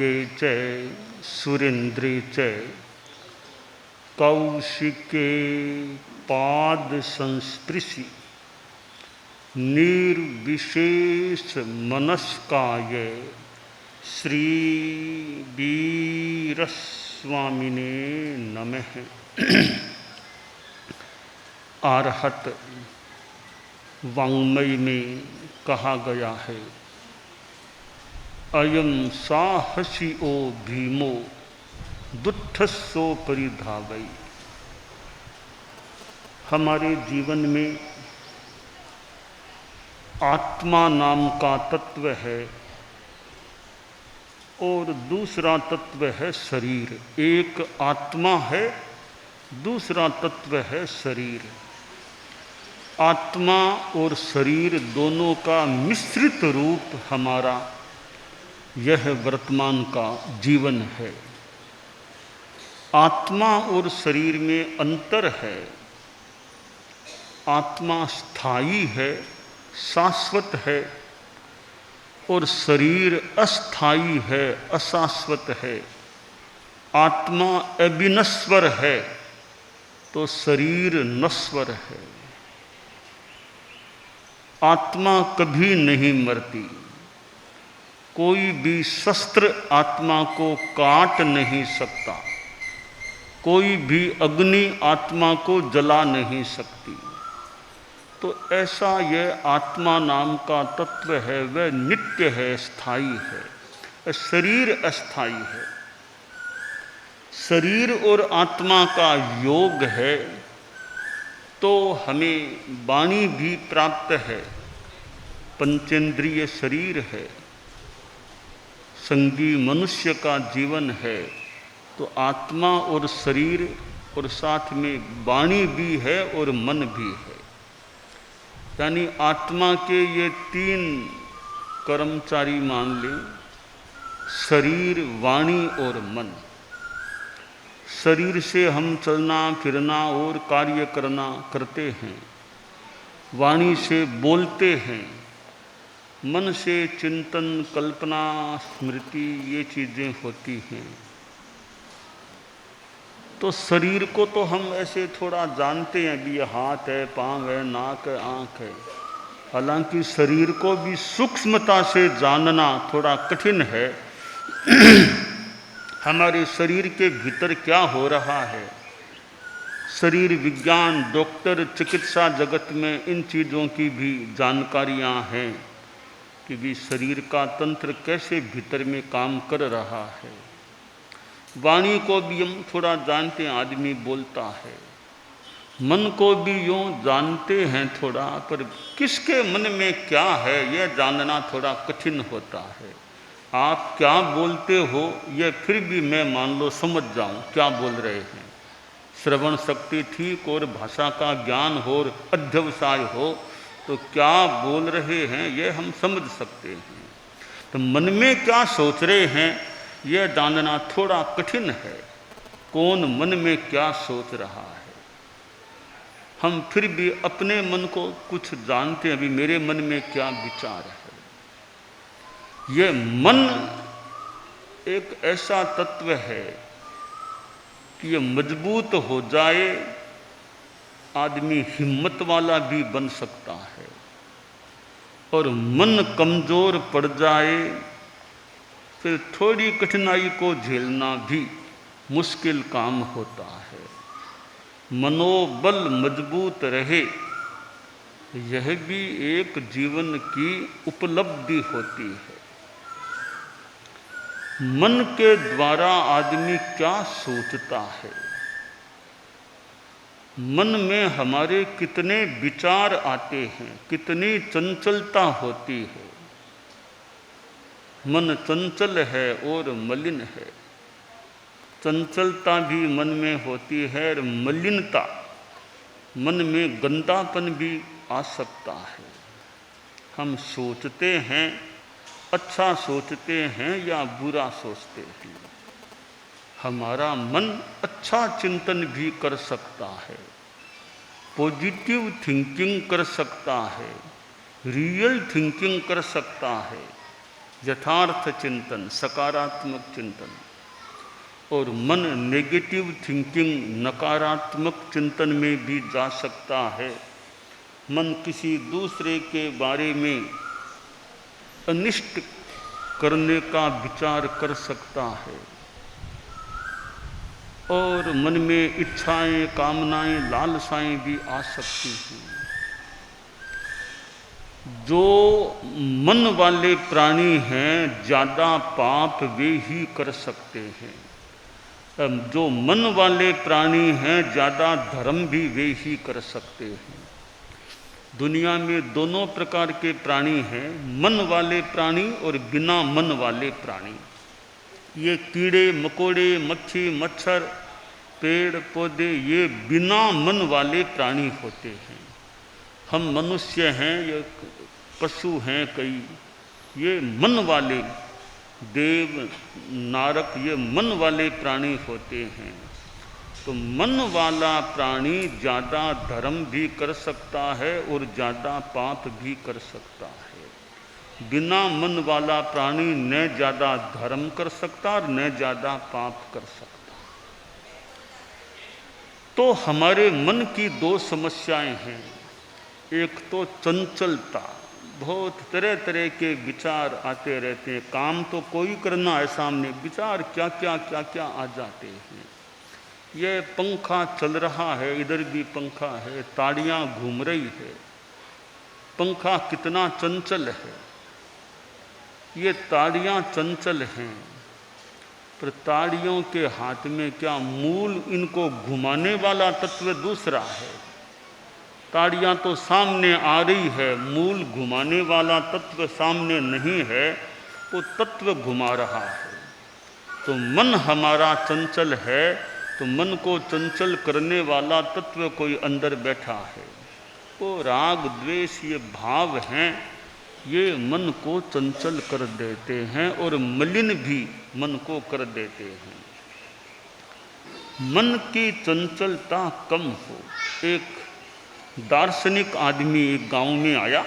खड्गे च सुरेन्द्रे च कौशिके पाद संस्पृशि निर्विशेष मनस्काय श्री वीरस्वामिने नमः। आरहत वाङ्मय में कहा गया है, अयम साहसी ओ भीमो दुष्टस्सो परिधावई। हमारे जीवन में आत्मा नाम का तत्व है और दूसरा तत्व है शरीर। एक आत्मा है, दूसरा तत्व है शरीर। आत्मा और शरीर दोनों का मिश्रित रूप हमारा यह वर्तमान का जीवन है। आत्मा और शरीर में अंतर है। आत्मा स्थायी है, शाश्वत है, और शरीर अस्थायी है, अशाश्वत है। आत्मा अविनश्वर है तो शरीर नश्वर है। आत्मा कभी नहीं मरती। कोई भी शस्त्र आत्मा को काट नहीं सकता, कोई भी अग्नि आत्मा को जला नहीं सकती। तो ऐसा यह आत्मा नाम का तत्व है, वह नित्य है, स्थायी है। शरीर अस्थायी है। शरीर और आत्मा का योग है तो हमें वाणी भी प्राप्त है, पंचेंद्रिय शरीर है, संगी मनुष्य का जीवन है। तो आत्मा और शरीर और साथ में वाणी भी है और मन भी है। यानी आत्मा के ये तीन कर्मचारी मान लें, शरीर, वाणी और मन। शरीर से हम चलना फिरना और कार्य करना करते हैं, वाणी से बोलते हैं, मन से चिंतन, कल्पना, स्मृति ये चीज़ें होती हैं। तो शरीर को तो हम ऐसे थोड़ा जानते हैं भी, ये हाथ है, पाँव है, नाक है, आँख है। हालांकि शरीर को भी सूक्ष्मता से जानना थोड़ा कठिन है। हमारे शरीर के भीतर क्या हो रहा है, शरीर विज्ञान, डॉक्टर, चिकित्सा जगत में इन चीज़ों की भी जानकारियाँ हैं कि भी शरीर का तंत्र कैसे भीतर में काम कर रहा है। वाणी को भी हम थोड़ा जानते हैं, आदमी बोलता है। मन को भी यूँ जानते हैं थोड़ा, पर किसके मन में क्या है यह जानना थोड़ा कठिन होता है। आप क्या बोलते हो यह फिर भी मैं मान लो समझ जाऊं क्या बोल रहे हैं। श्रवण शक्ति ठीक और भाषा का ज्ञान हो और अध्यवसाय हो तो क्या बोल रहे हैं यह हम समझ सकते हैं। तो मन में क्या सोच रहे हैं यह जानना थोड़ा कठिन है, कौन मन में क्या सोच रहा है। हम फिर भी अपने मन को कुछ जानते हैं, अभी मेरे मन में क्या विचार है। यह मन एक ऐसा तत्व है कि ये मजबूत हो जाए आदमी हिम्मत वाला भी बन सकता है, और मन कमज़ोर पड़ जाए फिर थोड़ी कठिनाई को झेलना भी मुश्किल काम होता है। मनोबल मजबूत रहे यह भी एक जीवन की उपलब्धि होती है। मन के द्वारा आदमी क्या सोचता है, मन में हमारे कितने विचार आते हैं, कितनी चंचलता होती है। मन चंचल है और मलिन है। चंचलता भी मन में होती है और मलिनता, मन में गंदापन भी आ सकता है। हम सोचते हैं, अच्छा सोचते हैं या बुरा सोचते हैं। हमारा मन अच्छा चिंतन भी कर सकता है, पॉजिटिव थिंकिंग कर सकता है, रियल थिंकिंग कर सकता है, यथार्थ चिंतन, सकारात्मक चिंतन, और मन नेगेटिव थिंकिंग, नकारात्मक चिंतन में भी जा सकता है। मन किसी दूसरे के बारे में अनिष्ट करने का विचार कर सकता है, और मन में इच्छाएं, कामनाएं, लालसाएं भी आ सकती हैं। जो मन वाले प्राणी हैं ज़्यादा पाप वे ही कर सकते हैं, जो मन वाले प्राणी हैं ज़्यादा धर्म भी वे ही कर सकते हैं। दुनिया में दोनों प्रकार के प्राणी हैं, मन वाले प्राणी और बिना मन वाले प्राणी। ये कीड़े मकोड़े, मक्खी मच्छर, पेड़ पौधे, ये बिना मन वाले प्राणी होते हैं। हम मनुष्य हैं, ये पशु हैं कई, ये मन वाले, देव नारक, ये मन वाले प्राणी होते हैं। तो मन वाला प्राणी ज़्यादा धर्म भी कर सकता है और ज़्यादा पाप भी कर सकता है। बिना मन वाला प्राणी न ज़्यादा धर्म कर सकता और न ज़्यादा पाप कर सकता। तो हमारे मन की दो समस्याएं हैं। एक तो चंचलता, बहुत तरह तरह के विचार आते रहते हैं। काम तो कोई करना है, सामने विचार क्या क्या आ जाते हैं। ये पंखा चल रहा है, इधर भी पंखा है, ताड़ियाँ घूम रही है, पंखा कितना चंचल है। ये ताड़ियाँ चंचल हैं, पर ताड़ियों के हाथ में क्या मूल इनको घुमाने वाला तत्व दूसरा है। ताड़ियाँ तो सामने आ रही है, मूल घुमाने वाला तत्व सामने नहीं है, वो तत्व घुमा रहा है। तो मन हमारा चंचल है, तो मन को चंचल करने वाला तत्व कोई अंदर बैठा है। वो राग द्वेष ये भाव हैं, ये मन को चंचल कर देते हैं और मलिन भी मन को कर देते हैं। मन की चंचलता कम हो। एक दार्शनिक आदमी एक गांव में आया,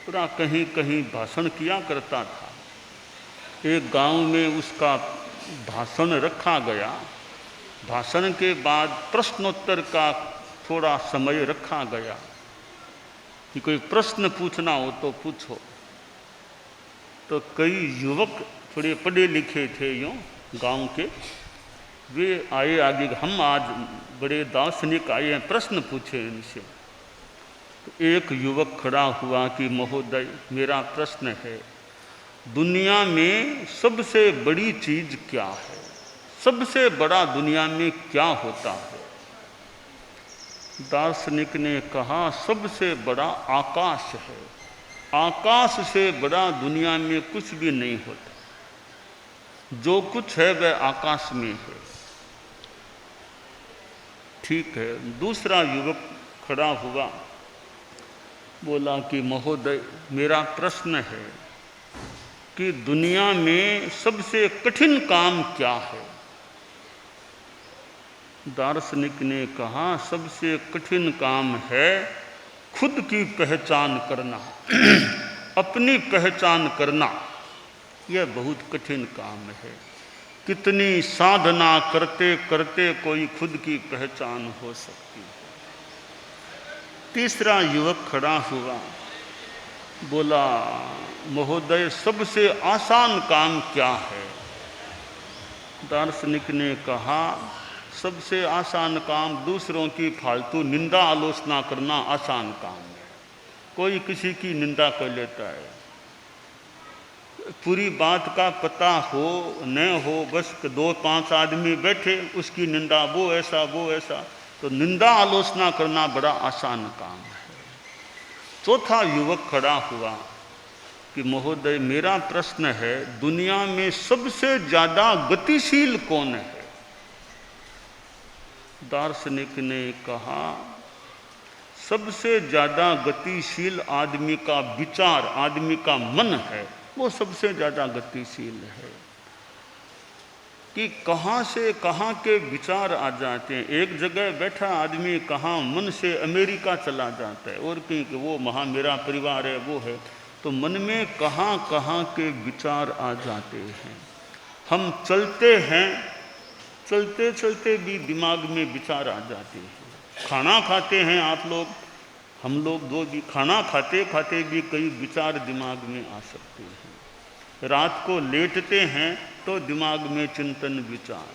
पूरा कहीं कहीं भाषण किया करता था। एक गांव में उसका भाषण रखा गया। भाषण के बाद प्रश्नोत्तर का थोड़ा समय रखा गया कि कोई प्रश्न पूछना हो तो पूछो। तो कई युवक थोड़े पढ़े लिखे थे यूँ गांव के, वे आए आगे, हम आज बड़े दार्शनिक आए हैं, प्रश्न पूछे इनसे। तो एक युवक खड़ा हुआ कि महोदय, मेरा प्रश्न है, दुनिया में सबसे बड़ी चीज़ क्या है? सबसे बड़ा दुनिया में क्या होता है? दार्शनिक ने कहा, सबसे बड़ा आकाश है। आकाश से बड़ा दुनिया में कुछ भी नहीं होता। जो कुछ है वह आकाश में है। ठीक है। दूसरा युवक खड़ा हुआ, बोला कि महोदय, मेरा प्रश्न है कि दुनिया में सबसे कठिन काम क्या है? दार्शनिक ने कहा, सबसे कठिन काम है खुद की पहचान करना। अपनी पहचान करना, यह बहुत कठिन काम है। कितनी साधना करते करते कोई खुद की पहचान हो सकती है। तीसरा युवक खड़ा हुआ, बोला, महोदय, सबसे आसान काम क्या है? दार्शनिक ने कहा, सबसे आसान काम दूसरों की फालतू निंदा आलोचना करना आसान काम है। कोई किसी की निंदा कर लेता है, पूरी बात का पता हो न हो, बस 2-5 आदमी बैठे उसकी निंदा, वो ऐसा वो ऐसा, तो निंदा आलोचना करना बड़ा आसान काम है। चौथा युवक खड़ा हुआ कि महोदय, मेरा प्रश्न है, दुनिया में सबसे ज़्यादा गतिशील कौन है? दार्शनिक ने कहा, सबसे ज़्यादा गतिशील आदमी का विचार, आदमी का मन है, वो सबसे ज़्यादा गतिशील है। कि कहाँ से कहाँ के विचार आ जाते हैं। एक जगह बैठा आदमी कहाँ मन से अमेरिका चला जाता है, और कहीं कि वो वहाँ मेरा परिवार है, वो है। तो मन में कहाँ कहाँ के विचार आ जाते हैं। हम चलते हैं, चलते चलते भी दिमाग में विचार आ जाते हैं। खाना खाते हैं आप लोग, हम लोग जो भी खाना खाते खाते भी कई विचार दिमाग में आ सकते हैं। रात को लेटते हैं तो दिमाग में चिंतन विचार,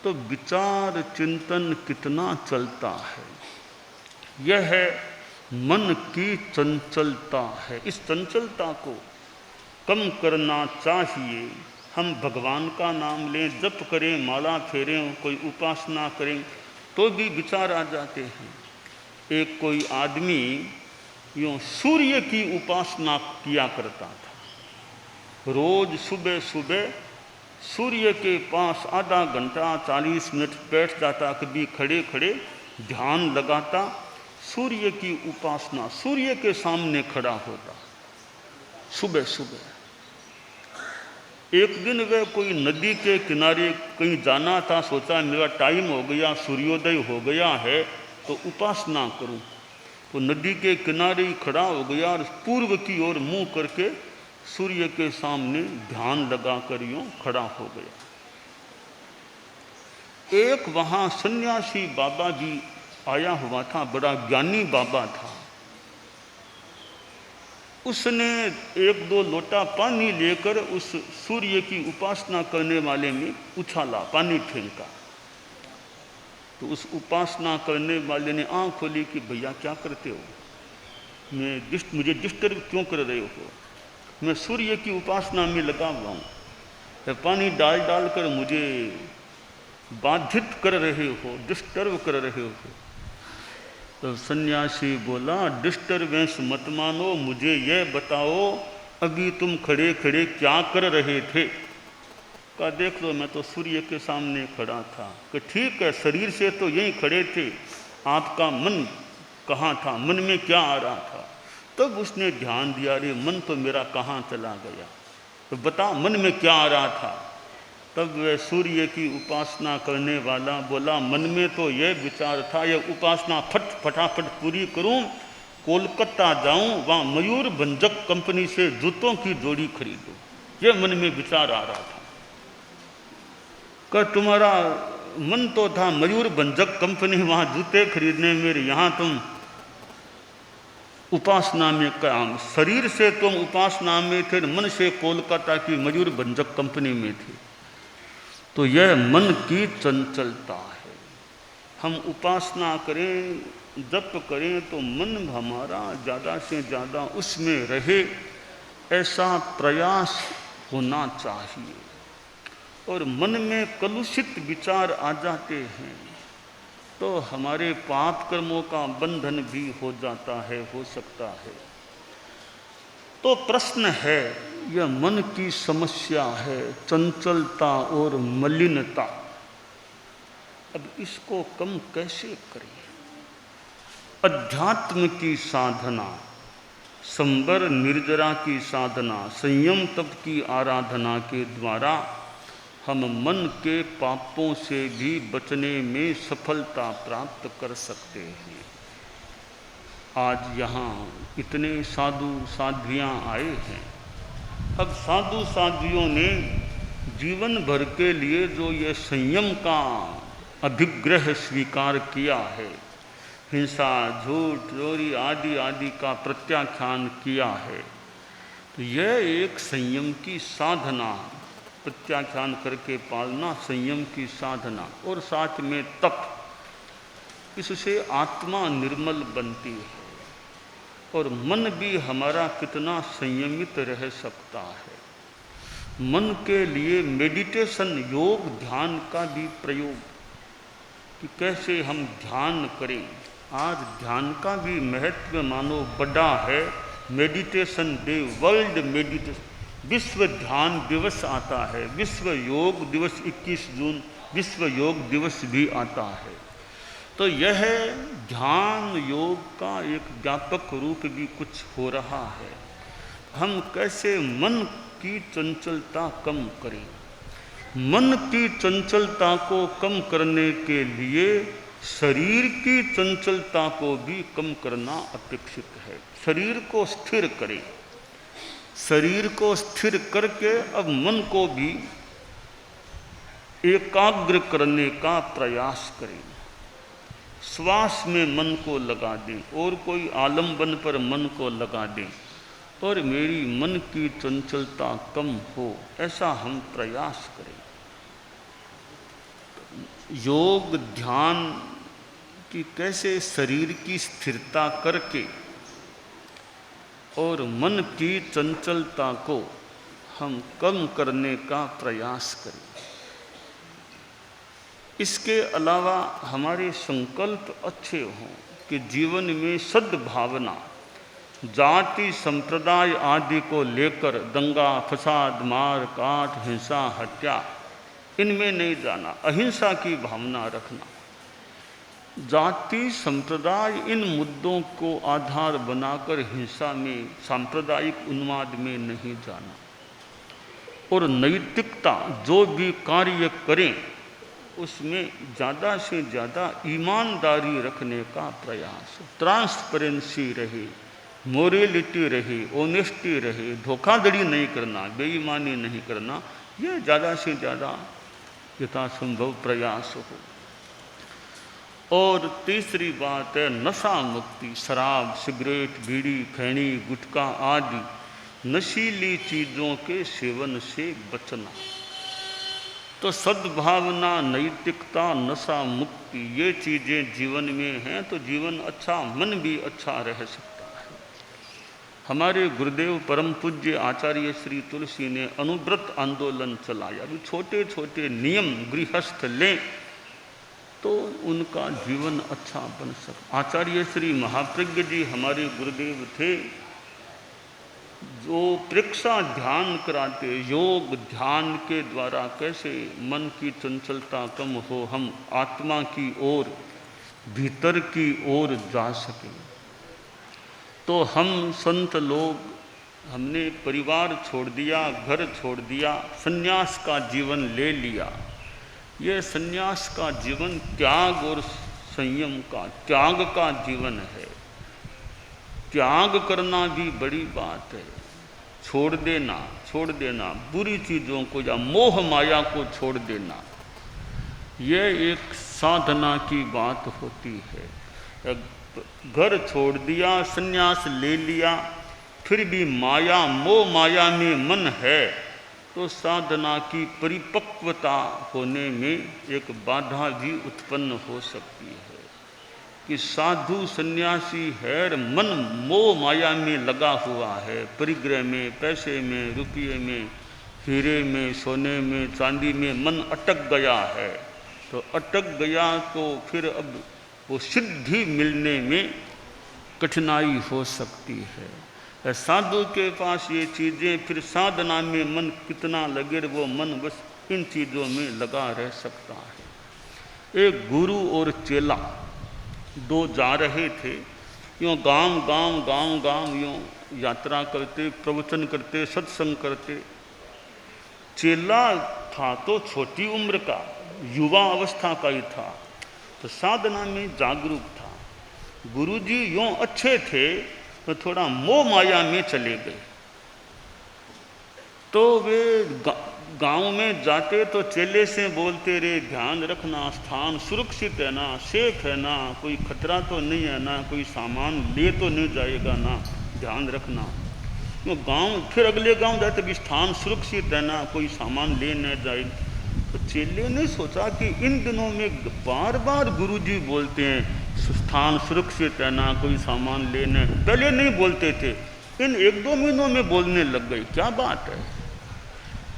तो विचार चिंतन कितना चलता है। यह है मन की चंचलता है। इस चंचलता को कम करना चाहिए। हम भगवान का नाम लें, जप करें, माला फेरें, कोई उपासना करें तो भी विचार आ जाते हैं। एक कोई आदमी यूँ सूर्य की उपासना किया करता था। रोज सुबह सुबह सूर्य के पास आधा घंटा 40 मिनट बैठ जाता, कभी खड़े खड़े ध्यान लगाता, सूर्य की उपासना, सूर्य के सामने खड़ा होता सुबह सुबह। एक दिन वह कोई नदी के किनारे कहीं जाना था, सोचा मेरा टाइम हो गया, सूर्योदय हो गया है तो उपासना करूं। तो नदी के किनारे ही खड़ा हो गया और पूर्व की ओर मुंह करके सूर्य के सामने ध्यान लगाकर यूं खड़ा हो गया। एक वहां सन्यासी बाबा भी आया हुआ था, बड़ा ज्ञानी बाबा था। उसने एक दो लोटा पानी लेकर उस सूर्य की उपासना करने वाले में उछाला, पानी फेंका। तो उस उपासना करने वाले ने आँख खोली कि भैया क्या करते हो, मुझे डिस्टर्ब क्यों कर रहे हो, मैं सूर्य की उपासना में लगा हुआ हूँ, पानी डाल डाल कर मुझे बाधित कर रहे हो, डिस्टर्ब कर रहे हो। तो सन्यासी बोला, डिस्टर्बेंस मत मानो, मुझे यह बताओ अभी तुम खड़े खड़े क्या कर रहे थे। कहा देख लो मैं तो सूर्य के सामने खड़ा था। कि ठीक है, शरीर से तो यहीं खड़े थे, आपका मन कहाँ था, मन में क्या आ रहा था। तब उसने ध्यान दिया, अरे मन तो मेरा कहाँ चला गया, तो बता मन में क्या आ रहा था। तब वह सूर्य की उपासना करने वाला बोला, मन में तो यह विचार था, यह उपासना फटाफट पूरी करूं, कोलकाता जाऊं, वहाँ मयूर भंजक कंपनी से जूतों की जोड़ी खरीदूं, यह मन में विचार आ रहा था। कि तुम्हारा मन तो था मयूर भंजक कंपनी, वहाँ जूते खरीदने में, यहाँ तुम उपासना में काम, शरीर से तुम उपासना में थे, मन से कोलकाता की मयूर भंजक कंपनी में थे। तो यह मन की चंचलता है। हम उपासना करें, जप करें तो मन हमारा ज़्यादा से ज़्यादा उसमें रहे, ऐसा प्रयास होना चाहिए। और मन में कलुषित विचार आ जाते हैं तो हमारे पाप कर्मों का बंधन भी हो जाता है, हो सकता है। तो प्रश्न है, यह मन की समस्या है, चंचलता और मलिनता। अब इसको कम कैसे करें। अध्यात्म की साधना, संबर निर्जरा की साधना, संयम तप की आराधना के द्वारा हम मन के पापों से भी बचने में सफलता प्राप्त कर सकते हैं। आज यहाँ इतने साधु साध्वियाँ आए हैं। अब साधु साध्वियों ने जीवन भर के लिए जो ये संयम का अभिग्रह स्वीकार किया है, हिंसा, झूठ, चोरी आदि आदि का प्रत्याख्यान किया है, तो यह एक संयम की साधना, प्रत्याख्यान करके पालना संयम की साधना, और साथ में तप, इससे आत्मा निर्मल बनती है और मन भी हमारा कितना संयमित रह सकता है। मन के लिए मेडिटेशन, योग, ध्यान का भी प्रयोग, कि कैसे हम ध्यान करें। आज ध्यान का भी महत्व मानो बड़ा है। मेडिटेशन डे, वर्ल्ड मेडिटेशन, विश्व ध्यान दिवस आता है, विश्व योग दिवस 21 जून विश्व योग दिवस भी आता है। तो यह ध्यान योग का एक व्यापक रूप भी कुछ हो रहा है। हम कैसे मन की चंचलता कम करें। मन की चंचलता को कम करने के लिए शरीर की चंचलता को भी कम करना अपेक्षित है। शरीर को स्थिर करें, शरीर को स्थिर करके अब मन को भी एकाग्र करने का प्रयास करें। श्वास में मन को लगा दें और कोई आलम्बन पर मन को लगा दें और मेरी मन की चंचलता कम हो, ऐसा हम प्रयास करें। योग ध्यान की कैसे शरीर की स्थिरता करके और मन की चंचलता को हम कम करने का प्रयास करें। इसके अलावा हमारे संकल्प अच्छे हों कि जीवन में सद्भावना, जाति संप्रदाय आदि को लेकर दंगा फसाद मार काट हिंसा हत्या इनमें नहीं जाना, अहिंसा की भावना रखना। जाति संप्रदाय इन मुद्दों को आधार बनाकर हिंसा में सांप्रदायिक उन्माद में नहीं जाना। और नैतिकता जो भी कार्य करें उसमें ज़्यादा से ज़्यादा ईमानदारी रखने का प्रयास, ट्रांसपेरेंसी रहे, मोरलिटी रहे, ऑनेस्टी रहे, धोखाधड़ी नहीं करना, बेईमानी नहीं करना, ये ज़्यादा से ज़्यादा यथासंभव प्रयास हो। और तीसरी बात है नशा मुक्ति, शराब सिगरेट बीड़ी खैनी गुटखा आदि नशीली चीज़ों के सेवन से बचना। तो सद्भावना, नैतिकता, नशा मुक्ति ये चीज़ें जीवन में हैं तो जीवन अच्छा, मन भी अच्छा रह सकता है। हमारे गुरुदेव परम पूज्य आचार्य श्री तुलसी ने अनुव्रत आंदोलन चलाया। अभी छोटे छोटे नियम गृहस्थ लें तो उनका जीवन अच्छा बन सकता। आचार्य श्री महाप्रज्ञ जी हमारे गुरुदेव थे जो प्रेक्षा ध्यान कराते, योग ध्यान के द्वारा कैसे मन की चंचलता कम हो, हम आत्मा की ओर भीतर की ओर जा सकें। तो हम संत लोग हमने परिवार छोड़ दिया, घर छोड़ दिया, संन्यास का जीवन ले लिया। ये संन्यास का जीवन त्याग और संयम का, त्याग का जीवन है। त्याग करना भी बड़ी बात है। छोड़ देना बुरी चीज़ों को या मोह माया को छोड़ देना, यह एक साधना की बात होती है। घर छोड़ दिया, संन्यास ले लिया, फिर भी माया मोह माया में मन है तो साधना की परिपक्वता होने में एक बाधा भी उत्पन्न हो सकती है कि साधु सन्यासी है, मन मोह माया में लगा हुआ है, परिग्रह में, पैसे में, रुपये में, हीरे में, सोने में, चांदी में मन अटक गया है। तो अटक गया तो फिर अब वो सिद्धि मिलने में कठिनाई हो सकती है। साधु के पास ये चीज़ें, फिर साधना में मन कितना लगे, वो मन बस इन चीज़ों में लगा रह सकता है। एक गुरु और चेला दो जा रहे थे, यूँ गांव यूँ यात्रा करते, प्रवचन करते, सत्संग करते। चेला था तो छोटी उम्र का, युवा अवस्था का ही था, तो साधना में जागरूक था। गुरुजी यूँ अच्छे थे तो थोड़ा मोह माया में चले गए। तो वे गांव में जाते तो चेले से बोलते रे, ध्यान रखना, स्थान सुरक्षित है ना, सेफ है ना, कोई खतरा तो नहीं है ना, कोई सामान ले तो नहीं जाएगा ना, ध्यान रखना। तो गांव, फिर अगले गांव जाते भी स्थान सुरक्षित है ना, कोई सामान ले न जाए। तो चेले ने सोचा कि इन दिनों में बार बार गुरुजी बोलते हैं स्थान सुरक्षित है ना, कोई सामान लेने, पहले नहीं बोलते थे, इन 1-2 महीनों में बोलने लग गई। क्या बात है।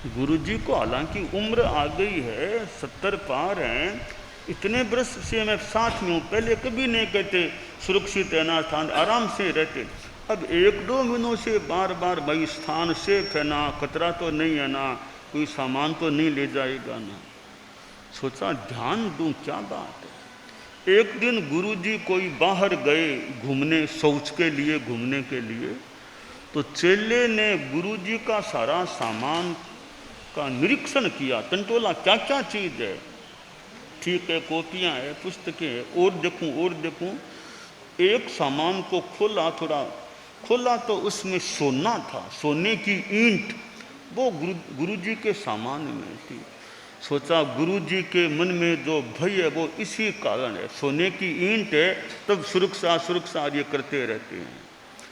गुरुजी को हालांकि उम्र आ गई है, 70 पार हैं, इतने वर्ष से मैं साथ में हूँ, पहले कभी नहीं कहते सुरक्षित है ना, स्थान आराम से रहते। अब 1-2 महीनों से बार बार भाई स्थान सेफ है ना, खतरा तो नहीं है ना, कोई सामान तो नहीं ले जाएगा ना। सोचा ध्यान दूँ, क्या बात है। एक दिन गुरुजी कोई बाहर गए घूमने, शौच के लिए घूमने के लिए, तो चेले ने गुरुजी का सारा सामान का निरीक्षण किया, टंटोला क्या क्या चीज़ है। ठीक है, कॉपियाँ है, पुस्तकें हैं, और देखूं। एक सामान को खोला, थोड़ा खोला तो उसमें सोना था, सोने की ईंट, वो गुरुजी के सामान में थी। सोचा गुरुजी के मन में जो भय है वो इसी कारण है, सोने की ईंट है, तब सुरक्षा सुरक्षा ये करते रहते हैं।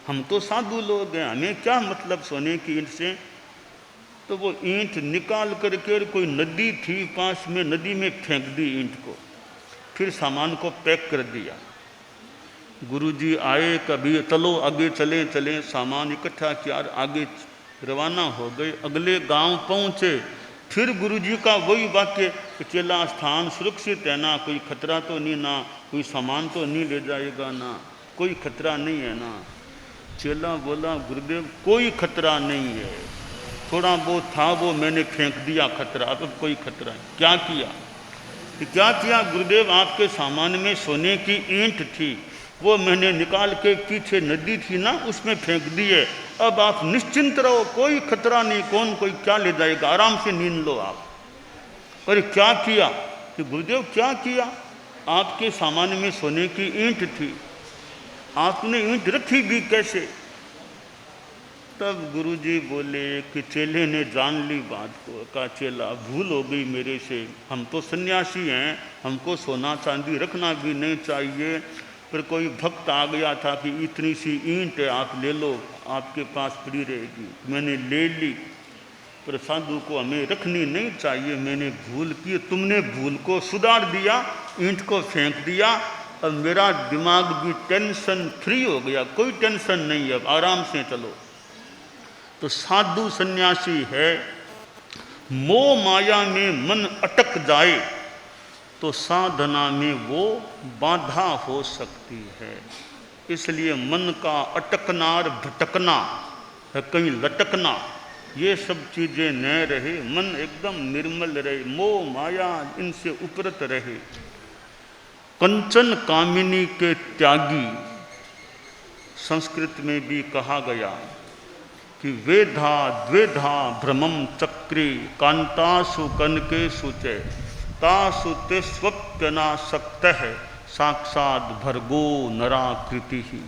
हम तो साधु लोग हैं, हमें क्या मतलब सोने की ईंट से। तो वो ईंट निकाल करके कोई नदी थी पास में, नदी में फेंक दी ईंट को, फिर सामान को पैक कर दिया। गुरुजी आए, कभी चलो आगे चले चले, सामान इकट्ठा किया, आगे रवाना हो गए। अगले गांव पहुंचे, फिर गुरुजी का वही वाक्य, चेला स्थान सुरक्षित है ना, कोई खतरा तो नहीं ना, कोई सामान तो नहीं ले जाएगा ना, कोई खतरा नहीं है ना। चेला बोला गुरुदेव कोई खतरा नहीं है, थोड़ा बहुत था वो मैंने फेंक दिया खतरा, अब कोई खतरा नहीं। क्या किया? क्या किया गुरुदेव? आपके सामान में सोने की ईंट थी, वो मैंने निकाल के पीछे नदी थी ना उसमें फेंक दी है, अब आप निश्चिंत रहो, कोई खतरा नहीं, कौन कोई क्या ले जाएगा, आराम से नींद लो आप। अरे क्या किया? कि गुरुदेव क्या किया? आपके सामान में सोने की ईंट थी, आपने ईंट रखी भी कैसे? तब गुरुजी बोले कि चेले ने जान ली बात को, कहा चेला भूल हो गई मेरे से, हम तो सन्यासी हैं, हमको सोना चांदी रखना भी नहीं चाहिए, पर कोई भक्त आ गया था कि इतनी सी ईंट है आप ले लो, आपके पास पड़ी रहेगी, मैंने ले ली, पर साधु को हमें रखनी नहीं चाहिए, मैंने भूल की, तुमने भूल को सुधार दिया, ईंट को फेंक दिया, अब मेरा दिमाग भी टेंशन फ्री हो गया, कोई टेंशन नहीं है, अब आराम से चलो। तो साधु सन्यासी है, मोह माया में मन अटक जाए तो साधना में वो बाधा हो सकती है। इसलिए मन का अटकना और भटकना है, कहीं लटकना, ये सब चीज़ें न रहे, मन एकदम निर्मल रहे, मोह माया इनसे उपरत रहे। कंचन कामिनी के त्यागी संस्कृत में भी कहा गया कि वेधा द्वेधा भ्रमम चक्रे कांतासु कनकेषु च तासु ते स्वप्यनासक्त है साक्षात भर्गो नराकृति ही।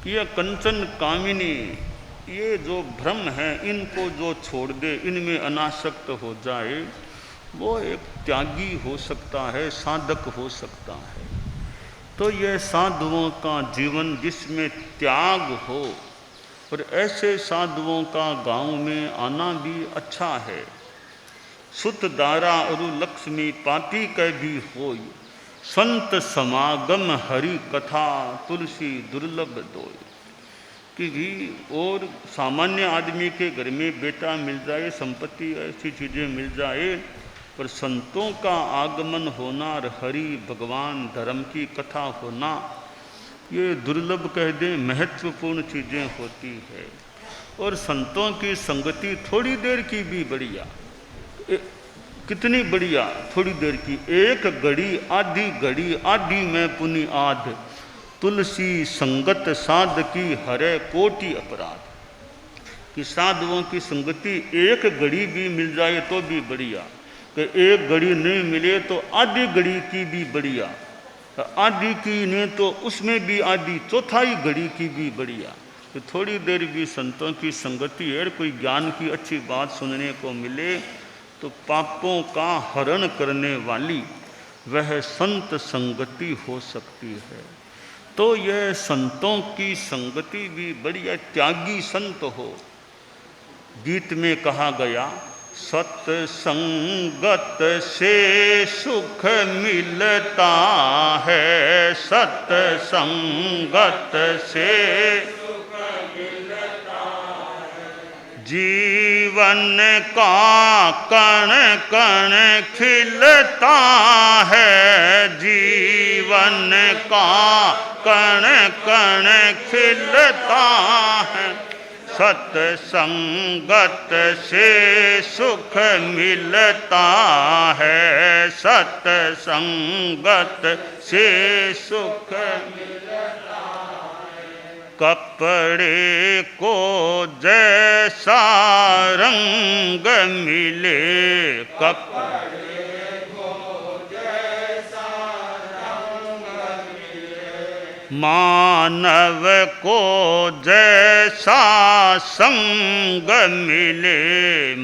ये कंचन कामिनी, ये जो भ्रम है, इनको जो छोड़ दे, इनमें अनासक्त हो जाए, वो एक त्यागी हो सकता है, साधक हो सकता है। तो ये साधुओं का जीवन जिसमें त्याग हो, और ऐसे साधुओं का गांव में आना भी अच्छा है। सुत दारा अरु लक्ष्मी पापी कह भी होय, संत समागम हरि कथा तुलसी दुर्लभ दोय। कि भी और सामान्य आदमी के घर में बेटा मिल जाए, संपत्ति ऐसी चीज़ें मिल जाए, पर संतों का आगमन होना और हरि भगवान धर्म की कथा होना, ये दुर्लभ कह दें, महत्वपूर्ण चीज़ें होती है। और संतों की संगति थोड़ी देर की भी बढ़िया, कितनी बढ़िया, थोड़ी देर की, एक घड़ी आधी में पुनि आध, तुलसी संगत साध की हरे कोटि अपराध। कि साधुओं की संगति एक घड़ी भी मिल जाए तो भी बढ़िया, कि एक घड़ी नहीं मिले तो आधी घड़ी की भी बढ़िया, आधी की नहीं तो उसमें भी आधी चौथाई घड़ी की भी बढ़िया। तो थोड़ी देर भी संतों की संगति है, कोई ज्ञान की अच्छी बात सुनने को मिले, तो पापों का हरण करने वाली वह संत संगति हो सकती है। तो यह संतों की संगति भी बढ़िया, त्यागी संत हो। गीत में कहा गया, सत्संगत से सुख मिलता है, सत्संगत से सुख मिलता है, जीवन का कण कण खिलता है, जीवन का कण कण खिलता है, सत्संगत से सुख मिलता है, सत्संगत से सुख मिलता है। कपड़े को जैसा रंग मिले, कपड़े को जैसा रंग मिले, मानव को जैसा संग मिले,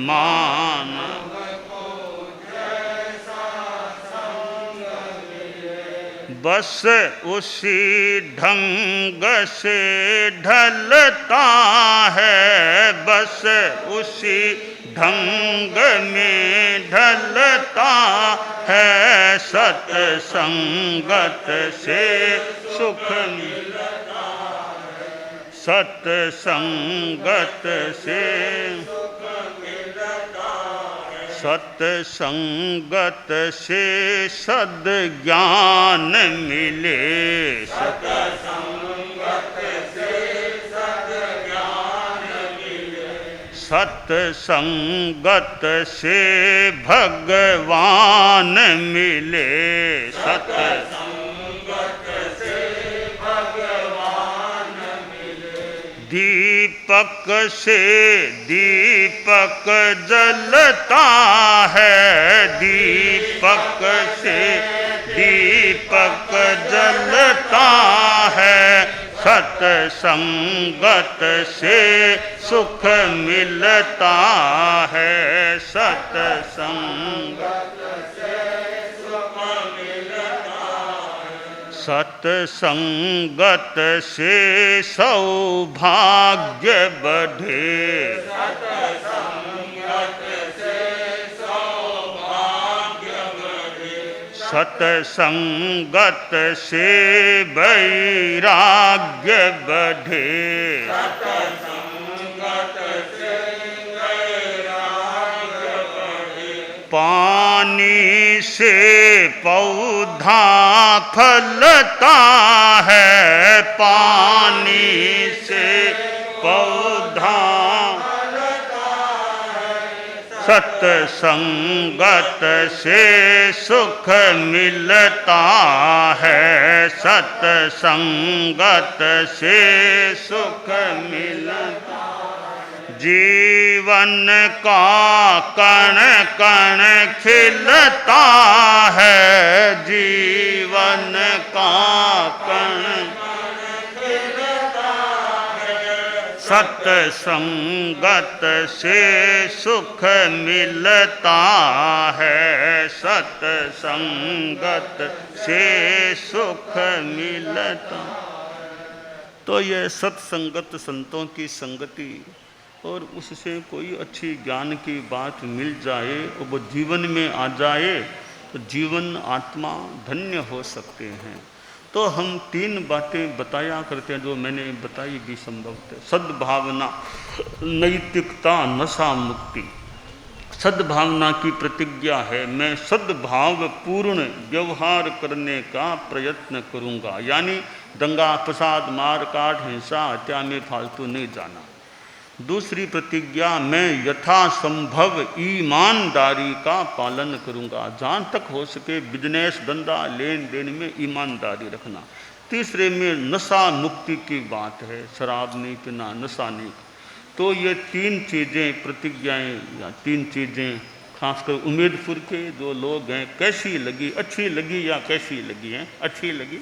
मानव बस उसी ढंग से ढलता है, बस उसी ढंग में ढलता है। सत्संगत से सुख मिलता है, सत्संगत से सत्संगत से सद्ज्ञान मिले, सत्संगत से सद्ज्ञान मिले, सत्संगत से भगवान मिले, सत्संगत से भगवान मिले। दीपक से दीपक जलता है, दीपक से दीपक जलता है। सत्संगत से सुख मिलता है, सत्संगत से सुख मिलता है। सत्संगत से सौभाग्य बढ़े, सत्संगत से सौभाग्य बढ़े। सत्संगत से वैराग्य बढ़े, सत्संगत से वैराग्य बढ़े। पानी से पौधा फलता है, पानी से पौधा फलता है। सत्संगत से सुख मिलता है, सत्संगत से सुख मिलता है। जीवन का कण कण खिलता है, जीवन का कण कण खिलता है। सत्संगत से सुख मिलता है, सत्संगत से सुख मिलता। तो ये सत्संगत संतों की संगति और उससे कोई अच्छी ज्ञान की बात मिल जाए और वो जीवन में आ जाए तो जीवन आत्मा धन्य हो सकते हैं। तो हम 3 बातें बताया करते हैं जो मैंने बताई भी संभवतः। सद्भावना, नैतिकता, नशा मुक्ति। सद्भावना की प्रतिज्ञा है, मैं सद्भाव पूर्ण व्यवहार करने का प्रयत्न करूँगा, यानी दंगा फसाद मार काट हिंसा हत्या में फालतू नहीं जाना। दूसरी प्रतिज्ञा, मैं यथासंभव ईमानदारी का पालन करूंगा, जहाँ तक हो सके बिजनेस धंधा लेन देन में ईमानदारी रखना। तीसरे में नशा मुक्ति की बात है, शराब नहीं पीना, नशा नहीं। तो ये 3 चीज़ें प्रतिज्ञाएं या 3 चीज़ें खासकर उम्मेदपुर के जो लोग हैं कैसी लगी, अच्छी लगी या कैसी लगी हैं? अच्छी लगी।